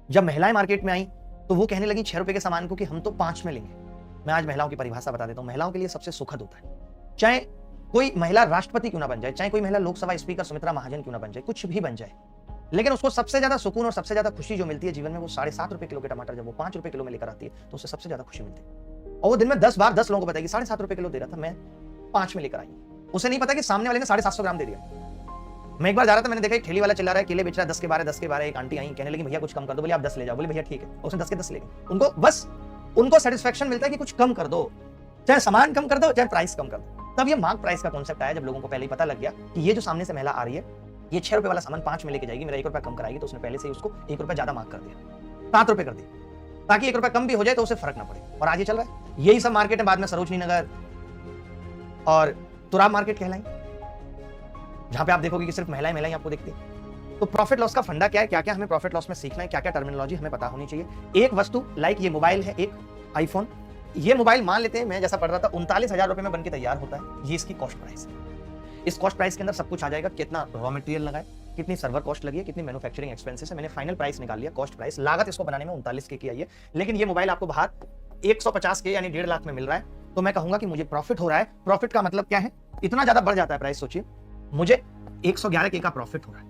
जब महिलाएं मार्केट में आई तो वो कहने लगी 6 रुपए के सामान को कि हम तो 5 में लेंगे। मैं आज महिलाओं की परिभाषा बता देता हूं। महिलाओं के लिए सबसे सुखद होता है, चाहे कोई महिला राष्ट्रपति क्यों ना बन जाए, चाहे कोई महिला लोकसभा स्पीकर सुमित्रा महाजन क्यों ना बन जाए, कुछ भी बन जाए, लेकिन उसको सबसे ज्यादा सुकून और सबसे ज्यादा खुशी जो मिलती है जीवन में, वो 7.5 रुपए किलो के टमाटर जब वो 5 रुपए किलो में लेकर आती है तो उससे सबसे ज्यादा खुशी मिलती है। और वो दिन में 10 बार 10 लोगों को बताएगी 7.5 रुपए किलो दे रहा था, मैं 5 में लेकर आई। उसे नहीं पता कि सामने वाले ने 750 ग्राम दे दिया। मैं एक बार जा रहा था, मैंने देखा एक ठेली वाला चिल्ला रहा है, केले बेच रहा है 10 के 12, 10 के 12। एक आंटी आई, कहने लगी भैया कुछ कम कर दो। बोले आप 10 ले जाओ। बोले भैया ठीक है। उसने 10 के 10 ले गए। उनको बस उनको सेटिस्फेक्शन मिलता है कि कुछ कम कर दो, चाहे सामान कम कर दो, चाहे प्राइस कम कर दो। तब ये मार्क प्राइस का कॉन्सेप्ट आया, जब लोगों को पहले ही पता लग गया कि ये जो सामने से महिला आ रही है, ये 6 रुपए वाला सामान 5 में लेके जाएगी, मेरा 1 रुपया कम कराएगी, तो उसने पहले से ही उसको 1 रुपया ज्यादा मार्क कर दिया, 7 रुपए कर दिया, ताकि 1 रुपया कम भी हो जाए तो उसे फर्क ना पड़े। और आज ये चल रहा है। यही सब मार्केट है बाद में सरोजनी नगर और तुराब मार्केट कहलाई, जहां पे आप देखोगे कि सिर्फ महिलाएं महिलाएं आपको देखती हैं। तो प्रॉफिट लॉस का फंडा क्या है, क्या क्या हमें प्रॉफिट लॉस में सीखना है, क्या क्या टर्मिनोलॉजी हमें पता होनी चाहिए। एक वस्तु लाइक ये मोबाइल है, एक आईफोन, ये मोबाइल मान लेते हैं, मैं जैसा पढ़ रहा था 39,000 रुपए में बनके तैयार होता है, ये इसकी कॉस्ट प्राइस है। इस कॉस्ट प्राइस के अंदर सब कुछ आ जाएगा, कितना रॉ मटेरियल लगा है, कितनी सर्वर कॉस्ट लगी है, कितनी मैन्युफैक्चरिंग एक्सपेंसेस है। मैंने फाइनल प्राइस निकाल लिया, कॉस्ट प्राइस, लागत इसको बनाने में 39 की आई है, लेकिन ये मोबाइल आपको बाहर 150 के यानी 1.5 लाख में मिल रहा है। तो मैं कहूंगा कि मुझे प्रॉफिट हो रहा है। प्रॉफिट का मतलब क्या है, इतना ज्यादा बढ़ जाता है प्राइस, सोचिए मुझे 111 के का प्रॉफिट हो रहा है।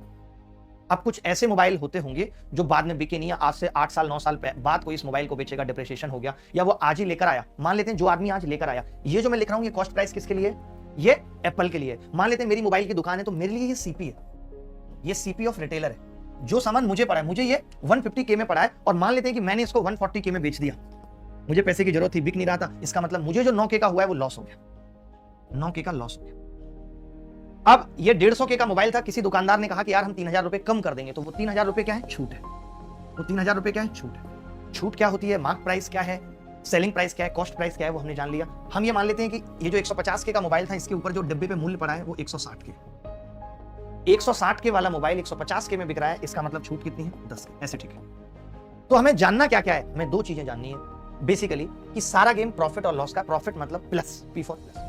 अब कुछ ऐसे मोबाइल होते होंगे जो बाद में बिके नहीं, आज से 8 साल 9 साल बाद कोई इस मोबाइल को बेचेगा, डिप्रिसिएशन हो गया, या वो आज ही लेकर आया। मान लेते हैं जो आदमी आज लेकर आया, ये जो मैं लिख रहा हूं ये कॉस्ट प्राइस किसके लिए, ये एप्पल के लिए। मान लेते हैं मेरी मोबाइल की दुकान है, तो मेरे लिए ये सीपी है, ये सीपी ऑफ रिटेलर है। जो सामान मुझे पड़ा है, मुझे ये 150K में पड़ा है, और मान लेते हैं कि मैंने इसको 140K में बेच दिया, मुझे पैसे की जरूरत थी, बिक नहीं रहा था, इसका मतलब मुझे जो 9K का हुआ है वो लॉस हो गया, 9K का लॉस हो गया। अब ये 150K का मोबाइल था, किसी दुकानदार ने कहा कि यार हम 3,000 रुपए कम कर देंगे, तो वो 3,000 रुपए क्या है, छूट है। वो 3,000 रुपए क्या है, छूट है। छूट क्या होती है, मार्क प्राइस क्या है, सेलिंग प्राइस क्या है, कॉस्ट प्राइस क्या है, वो हमने जान लिया। हम ये मान लेते हैं कि ये जो 150K का मोबाइल था, इसके ऊपर जो डिब्बे पे मूल्य पड़ा है वो 160K। 160K वाला मोबाइल 150K में बिक रहा है, इसका मतलब छूट कितनी है, 10K, ऐसे ठीक है। तो हमें जानना क्या क्या है, हमें 2 चीजें जाननी है बेसिकली, कि सारा गेम प्रॉफिट और लॉस का। प्रॉफिट मतलब प्लस, P फॉर प्लस।